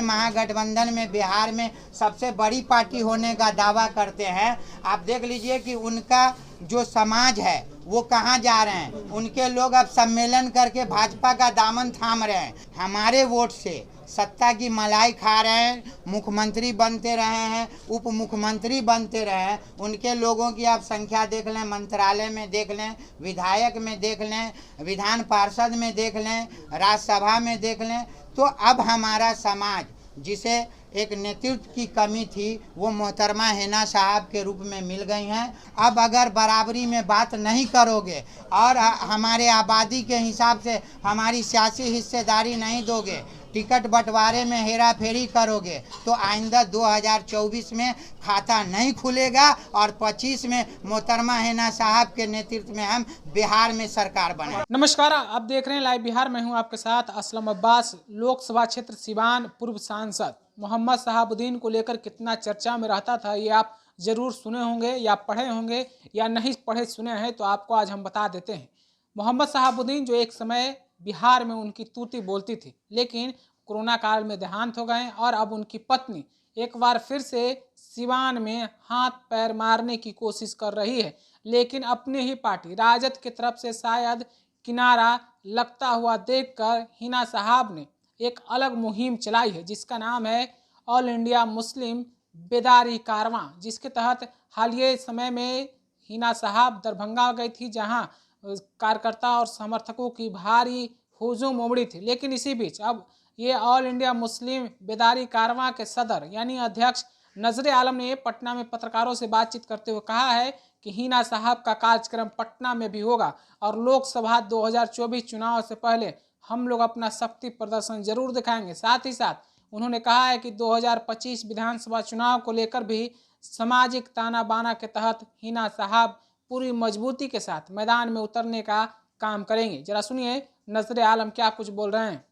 महागठबंधन में बिहार में सबसे बड़ी पार्टी होने का दावा करते हैं। आप देख लीजिए कि उनका जो समाज है वो कहाँ जा रहे हैं। उनके लोग अब सम्मेलन करके भाजपा का दामन थाम रहे हैं। हमारे वोट से सत्ता की मलाई खा रहे हैं, मुख्यमंत्री बनते रहे हैं, उप मुख्यमंत्री बनते रहे हैं। उनके लोगों की आप संख्या देख लें, मंत्रालय में देख लें, विधायक में देख लें, विधान पार्षद में देख लें, राज्यसभा में देख लें। तो अब हमारा समाज जिसे एक नेतृत्व की कमी थी वो मोहतरमा हिना साहब के रूप में मिल गई हैं। अब अगर बराबरी में बात नहीं करोगे और हमारे आबादी के हिसाब से हमारी सियासी हिस्सेदारी नहीं दोगे, टिकट बंटवारे में हेरा फेरी करोगे, तो आइंदा 2024 में खाता नहीं खुलेगा और 25 में मोहतरमा हिना साहब के नेतृत्व में हम बिहार में सरकार बने। नमस्कार, आप देख रहे हैं लाइव बिहार। मैं हूं आपके साथ असलम अब्बास। लोकसभा क्षेत्र सिवान पूर्व सांसद मोहम्मद शहाबुद्दीन को लेकर कितना चर्चा में रहता था, ये आप जरूर सुने होंगे या पढ़े होंगे, या नहीं पढ़े सुने हैं तो आपको आज हम बता देते हैं। मोहम्मद शहाबुद्दीन जो एक समय बिहार में उनकी तूती बोलती थी, लेकिन कोरोना काल में देहांत हो गए और अब उनकी पत्नी एक बार फिर से सिवान में हाथ पैर मारने की कोशिश कर रही है। लेकिन अपनी ही पार्टी राजद की तरफ से शायद किनारा लगता हुआ देखकर हिना साहब ने एक अलग मुहिम चलाई है, जिसका नाम है ऑल इंडिया मुस्लिम बेदारी कारवां, जिसके तहत हालिया समय में हिना साहब दरभंगा गई थी, जहां कार्यकर्ता और समर्थकों की भारी हुजूम उमड़ी थी। लेकिन इसी बीच अब ये ऑल इंडिया मुस्लिम बेदारी कारवां के सदर यानी अध्यक्ष नजरे आलम ने पटना में पत्रकारों से बातचीत करते हुए कहा है कि हिना साहब का कार्यक्रम पटना में भी होगा और लोकसभा 2024 चुनाव से पहले हम लोग अपना शक्ति प्रदर्शन जरूर दिखाएंगे। साथ ही साथ उन्होंने कहा है कि 2025 विधानसभा चुनाव को लेकर भी सामाजिक ताना बाना के तहत हिना साहब पूरी मजबूती के साथ मैदान में उतरने का काम करेंगे। जरा सुनिए नजरे आलम क्या कुछ बोल रहे हैं।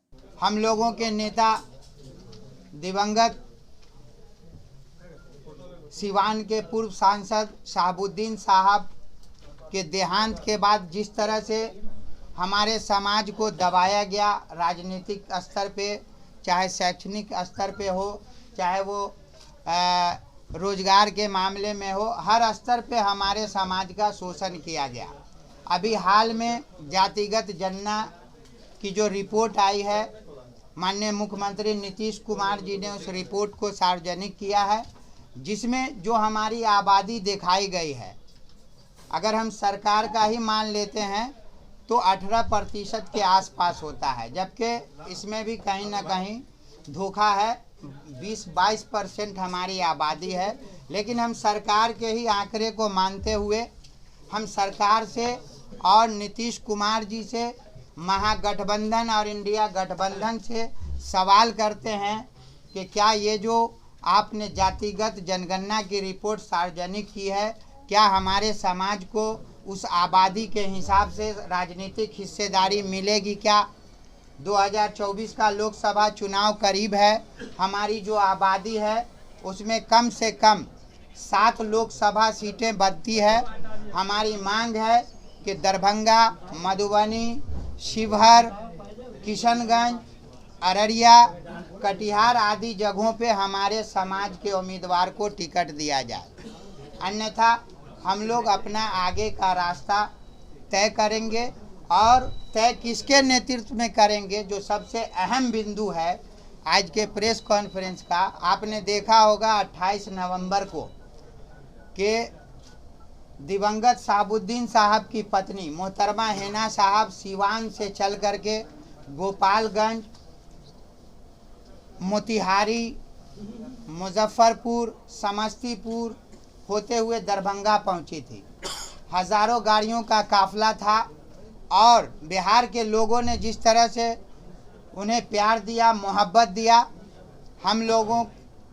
हम लोगों के नेता दिवंगत सिवान के पूर्व सांसद शहाबुद्दीन साहब के देहांत के बाद जिस तरह से हमारे समाज को दबाया गया, राजनीतिक स्तर पे, चाहे शैक्षणिक स्तर पे हो, चाहे वो रोजगार के मामले में हो, हर स्तर पे हमारे समाज का शोषण किया गया। अभी हाल में जातिगत जनगणना की जो रिपोर्ट आई है, माननीय मुख्यमंत्री नीतीश कुमार जी ने उस रिपोर्ट को सार्वजनिक किया है, जिसमें जो हमारी आबादी दिखाई गई है, अगर हम सरकार का ही मान लेते हैं तो 18% के आसपास होता है, जबकि इसमें भी कहीं ना कहीं धोखा है। 20-22% हमारी आबादी है। लेकिन हम सरकार के ही आंकड़े को मानते हुए हम सरकार से और नीतीश कुमार जी से, महागठबंधन और इंडिया गठबंधन से सवाल करते हैं कि क्या ये जो आपने जातिगत जनगणना की रिपोर्ट सार्वजनिक की है, क्या हमारे समाज को उस आबादी के हिसाब से राजनीतिक हिस्सेदारी मिलेगी? क्या 2024 का लोकसभा चुनाव करीब है, हमारी जो आबादी है उसमें कम से कम 7 लोकसभा सीटें बनती है। हमारी मांग है कि दरभंगा, मधुबनी, शिवहर, किशनगंज, अररिया, कटिहार आदि जगहों पे हमारे समाज के उम्मीदवार को टिकट दिया जाए, अन्यथा हम लोग अपना आगे का रास्ता तय करेंगे। और तय किसके नेतृत्व में करेंगे, जो सबसे अहम बिंदु है आज के प्रेस कॉन्फ्रेंस का, आपने देखा होगा 28 नवंबर को कि दिवंगत शहाबुद्दीन साहब की पत्नी मोहतरमा हिना साहब सिवान से चल करके गोपालगंज, मोतिहारी, मुजफ्फरपुर, समस्तीपुर होते हुए दरभंगा पहुंची थी। हज़ारों गाड़ियों का काफिला था और बिहार के लोगों ने जिस तरह से उन्हें प्यार दिया, मोहब्बत दिया, हम लोगों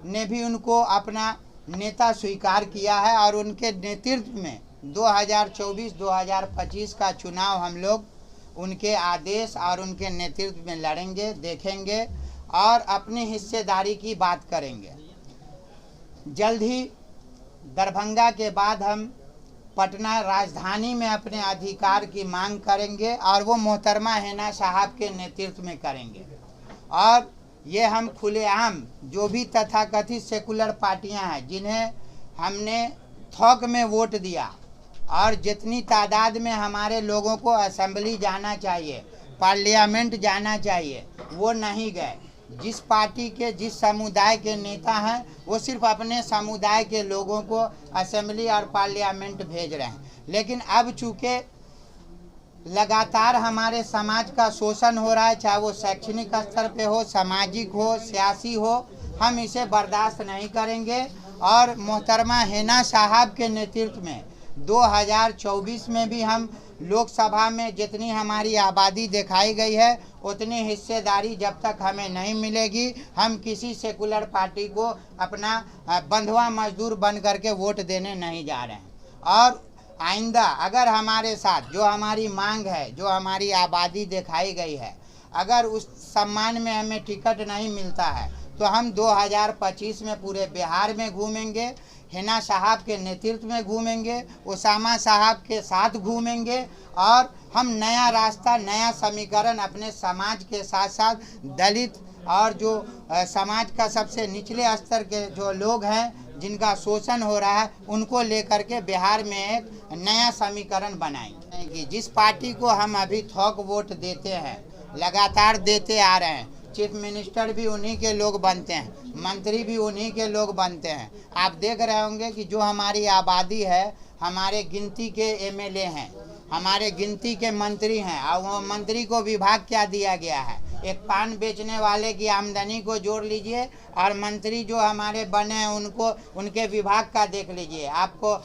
ने भी उनको अपना नेता स्वीकार किया है और उनके नेतृत्व में 2024-2025 का चुनाव हम लोग उनके आदेश और उनके नेतृत्व में लड़ेंगे, देखेंगे और अपनी हिस्सेदारी की बात करेंगे। जल्द ही दरभंगा के बाद हम पटना राजधानी में अपने अधिकार की मांग करेंगे और वो मोहतरमा हिना साहब के नेतृत्व में करेंगे। और ये हम खुलेआम जो भी तथाकथित सेकुलर पार्टियां हैं जिन्हें हमने थोक में वोट दिया और जितनी तादाद में हमारे लोगों को असेंबली जाना चाहिए, पार्लियामेंट जाना चाहिए, वो नहीं गए। जिस पार्टी के जिस समुदाय के नेता हैं वो सिर्फ अपने समुदाय के लोगों को असेंबली और पार्लियामेंट भेज रहे हैं। लेकिन अब चूँकि लगातार हमारे समाज का शोषण हो रहा है, चाहे वो शैक्षणिक स्तर पे हो, सामाजिक हो, सियासी हो, हम इसे बर्दाश्त नहीं करेंगे। और मोहतरमा हिना साहब के नेतृत्व में 2024 में भी हम लोकसभा में जितनी हमारी आबादी दिखाई गई है उतनी हिस्सेदारी जब तक हमें नहीं मिलेगी, हम किसी सेकुलर पार्टी को अपना बंधुआ मजदूर बन करके वोट देने नहीं जा रहे हैं। और आइंदा अगर हमारे साथ जो हमारी मांग है, जो हमारी आबादी दिखाई गई है, अगर उस सम्मान में हमें टिकट नहीं मिलता है तो हम 2025 में पूरे बिहार में घूमेंगे, हिना साहब के नेतृत्व में घूमेंगे, उसामा साहब के साथ घूमेंगे और हम नया रास्ता, नया समीकरण अपने समाज के साथ साथ दलित और जो समाज का सबसे निचले स्तर के जो लोग हैं जिनका शोषण हो रहा है उनको लेकर के बिहार में एक नया समीकरण बनाएंगे। जिस पार्टी को हम अभी थोक वोट देते हैं, लगातार देते आ रहे हैं, चीफ मिनिस्टर भी उन्हीं के लोग बनते हैं, मंत्री भी उन्हीं के लोग बनते हैं। आप देख रहे होंगे कि जो हमारी आबादी है, हमारे गिनती के एमएलए हैं, हमारे गिनती के मंत्री हैं, और वो मंत्री को विभाग क्या दिया गया है, एक पान बेचने वाले की आमदनी को जोड़ लीजिए और मंत्री जो हमारे बने हैं उनको उनके विभाग का देख लीजिए, आपको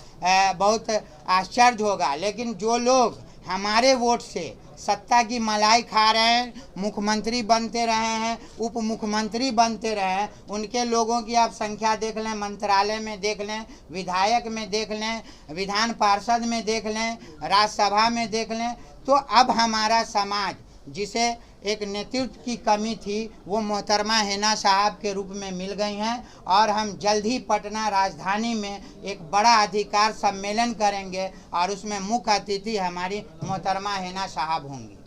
बहुत आश्चर्य होगा। लेकिन जो लोग हमारे वोट से सत्ता की मलाई खा रहे हैं, मुख्यमंत्री बनते रहे हैं, उप मुख्यमंत्री बनते रहे हैं, उनके लोगों की आप संख्या देख लें, मंत्रालय में देख लें, विधायक में देख लें, विधान पार्षद में देख लें, राज्यसभा में देख लें। तो अब हमारा समाज जिसे एक नेतृत्व की कमी थी वो मोहतरमा हिना साहब के रूप में मिल गई हैं और हम जल्द ही पटना राजधानी में एक बड़ा अधिकार सम्मेलन करेंगे और उसमें मुख्य अतिथि हमारी मोहतरमा हिना साहब होंगी।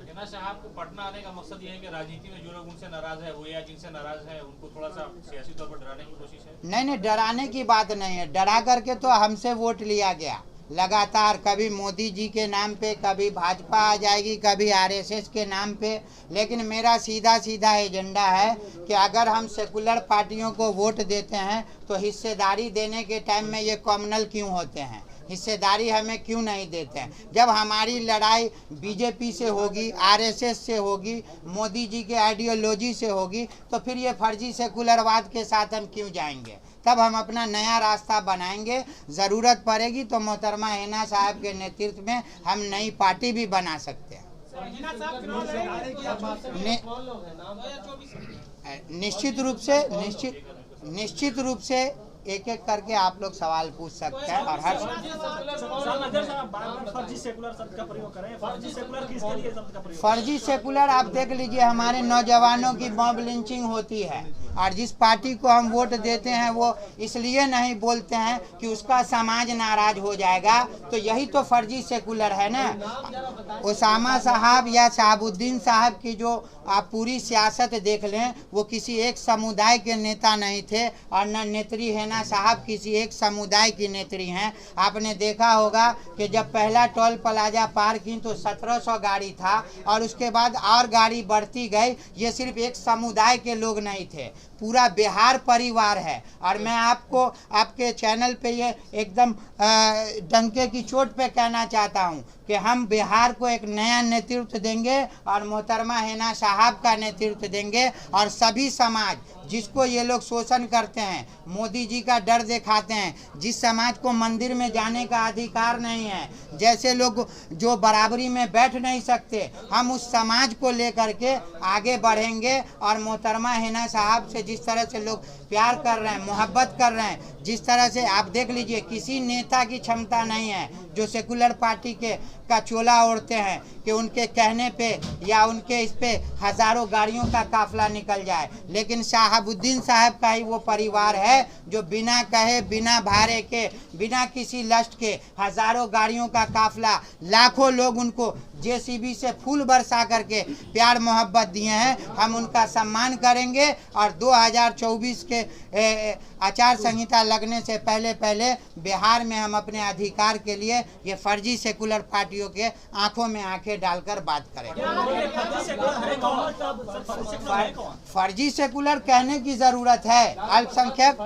हिना साहब को पटना आने का मकसद ये है कि राजनीति में जो लोग उनसे नाराज है वो या जिनसे नाराज है उनको थोड़ा सा सियासी तौर पर डराने की कोशिश है? नहीं, डराने की बात नहीं है। डरा करके तो हमसे वोट लिया गया लगातार, कभी मोदी जी के नाम पे, कभी भाजपा आ जाएगी, कभी आरएसएस के नाम पे। लेकिन मेरा सीधा एजेंडा है कि अगर हम सेकुलर पार्टियों को वोट देते हैं तो हिस्सेदारी देने के टाइम में ये कॉमनल क्यों होते हैं, हिस्सेदारी हमें क्यों नहीं देते हैं? जब हमारी लड़ाई बीजेपी से होगी, आरएसएस से होगी, मोदी जी के आइडियोलॉजी से होगी, तो फिर ये फर्जी सेकुलरवाद के साथ हम क्यों जाएंगे? तब हम अपना नया रास्ता बनाएंगे। ज़रूरत पड़ेगी तो मोहतरमा हिना साहब के नेतृत्व में हम नई पार्टी भी बना सकते हैं। निश्चित रूप से एक एक करके आप लोग सवाल पूछ सकते हैं और हर फर्जी सेकुलर आप देख लीजिए, हमारे नौजवानों की मॉब लिंचिंग होती है और जिस पार्टी को हम वोट देते हैं वो इसलिए नहीं बोलते हैं कि उसका समाज नाराज हो जाएगा, तो यही तो फर्जी सेकुलर है ना। उसामा साहब या शहाबुद्दीन साहब की जो आप पूरी सियासत देख लें, वो किसी एक समुदाय के नेता नहीं थे और न नेत्री हिना साहब किसी एक समुदाय की नेत्री हैं। आपने देखा होगा कि जब पहला टोल प्लाजा पार की तो 1700 गाड़ी था और उसके बाद और गाड़ी बढ़ती गई। ये सिर्फ एक समुदाय के लोग नहीं थे, पूरा बिहार परिवार है। और मैं आपको आपके चैनल पे ये एकदम डंके की चोट पे कहना चाहता हूँ कि हम बिहार को एक नया नेतृत्व देंगे और मोहतरमा हिना साहब का नेतृत्व देंगे और सभी समाज जिसको ये लोग शोषण करते हैं, मोदी जी का डर दिखाते हैं, जिस समाज को मंदिर में जाने का अधिकार नहीं है, जैसे लोग जो बराबरी में बैठ नहीं सकते, हम उस समाज को लेकर के आगे बढ़ेंगे। और मोहतरमा हिना साहब से जिस तरह से लोग प्यार कर रहे हैं, मोहब्बत कर रहे हैं, जिस तरह से आप देख लीजिए, किसी नेता की क्षमता नहीं है जो सेकुलर पार्टी के का चोला ओढ़ते हैं कि उनके कहने पे या उनके इस पे हजारों गाड़ियों का काफिला निकल जाए। लेकिन शहाबुद्दीन साहब का ही वो परिवार है जो बिना कहे, बिना भाड़े के, बिना किसी लस्ट के हजारों गाड़ियों का काफिला, लाखों लोग उनको जेसीबी से फूल बरसा करके प्यार मोहब्बत दिए हैं। हम उनका सम्मान करेंगे और 2024 के आचार संहिता लगने से पहले पहले बिहार में हम अपने अधिकार के लिए ये फर्जी सेकुलर पार्टियों के आंखों में आंखें डालकर बात करेंगे। फर्जी सेकुलर कहने की जरूरत है। अल्पसंख्यक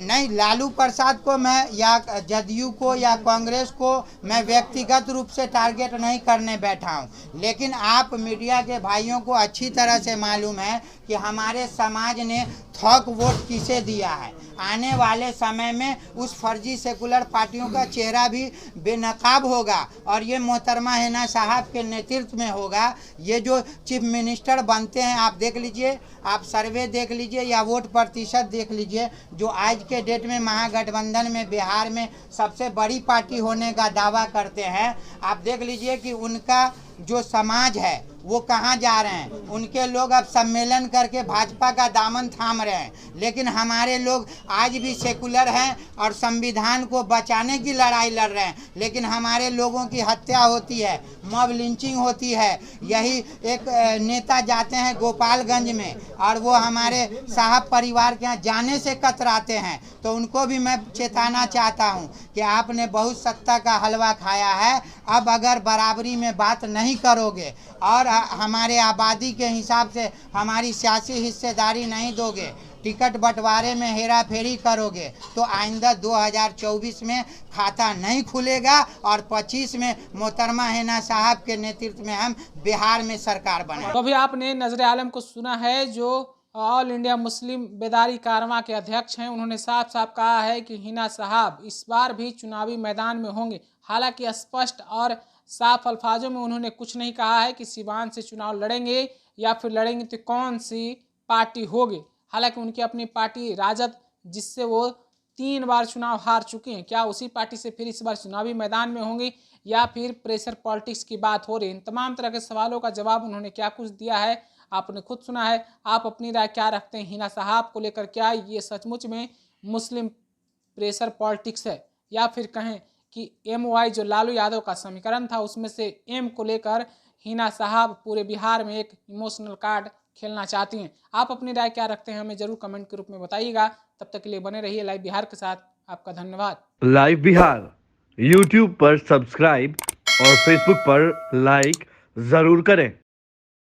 नहीं, लालू प्रसाद को मैं या जदयू को या कांग्रेस को मैं व्यक्तिगत रूप से टारगेट नहीं करने बैठा हूं, लेकिन आप मीडिया के भाइयों को अच्छी तरह से मालूम है कि हमारे समाज ने थोक वोट किसे दिया है। आने वाले समय में उस फर्जी सेकुलर पार्टियों का चेहरा भी बेनकाब होगा और ये मोहतरमा हिना साहब के नेतृत्व में होगा। ये जो चीफ मिनिस्टर बनते हैं, आप देख लीजिए, आप सर्वे देख लीजिए या वोट प्रतिशत देख लीजिए, जो आज के डेट में महागठबंधन में बिहार में सबसे बड़ी पार्टी होने का दावा करते हैं, आप देख लीजिए कि उनका जो समाज है वो कहाँ जा रहे हैं। उनके लोग अब सम्मेलन करके भाजपा का दामन थाम रहे हैं, लेकिन हमारे लोग आज भी सेकुलर हैं और संविधान को बचाने की लड़ाई लड़ रहे हैं। लेकिन हमारे लोगों की हत्या होती है, मॉब लिंचिंग होती है। यही एक नेता जाते हैं गोपालगंज में और वो हमारे साहब परिवार के यहाँ जाने से कतराते हैं, तो उनको भी मैं चेताना चाहता हूँ कि आपने बहुत सत्ता का हलवा खाया है। अब अगर बराबरी में बात नहीं करोगे और हमारे आबादी के हिसाब से हमारी सियासी हिस्सेदारी नहीं दोगे, टिकट बंटवारे में हेरा फेरी करोगे, तो आइंदा 2024 में खाता नहीं खुलेगा और 25 में मोहतरमा हिना साहब के नेतृत्व में हम बिहार में सरकार बनाएंगे। तो अभी आपने नजर आलम को सुना है, जो ऑल इंडिया मुस्लिम बेदारी कारवां के अध्यक्ष हैं। उन्होंने साफ साफ कहा है कि हिना साहब इस बार भी चुनावी मैदान में होंगे। हालांकि स्पष्ट और साफ अल्फाजों में उन्होंने कुछ नहीं कहा है कि सिवान से चुनाव लड़ेंगे या फिर लड़ेंगे तो कौन सी पार्टी होगी। हालांकि उनकी अपनी पार्टी राजद, जिससे वो 3 बार चुनाव हार चुके हैं, क्या उसी पार्टी से फिर इस बार चुनावी मैदान में होंगे या फिर प्रेशर पॉलिटिक्स की बात हो रही है। इन तमाम तरह के सवालों का जवाब उन्होंने क्या कुछ दिया है आपने खुद सुना है। आप अपनी राय क्या रखते हैं हिना साहब को लेकर? क्या ये सचमुच में मुस्लिम प्रेशर पॉलिटिक्स है या फिर कहें कि MY जो लालू यादव का समीकरण था उसमें से M को लेकर हिना साहब पूरे बिहार में एक इमोशनल कार्ड खेलना चाहती हैं? आप अपनी राय क्या रखते हैं हमें जरूर कमेंट के रूप में बताइएगा। तब तक के लिए बने रहिए लाइव बिहार के साथ। आपका धन्यवाद। लाइव बिहार YouTube पर सब्सक्राइब और Facebook पर लाइक जरूर करें।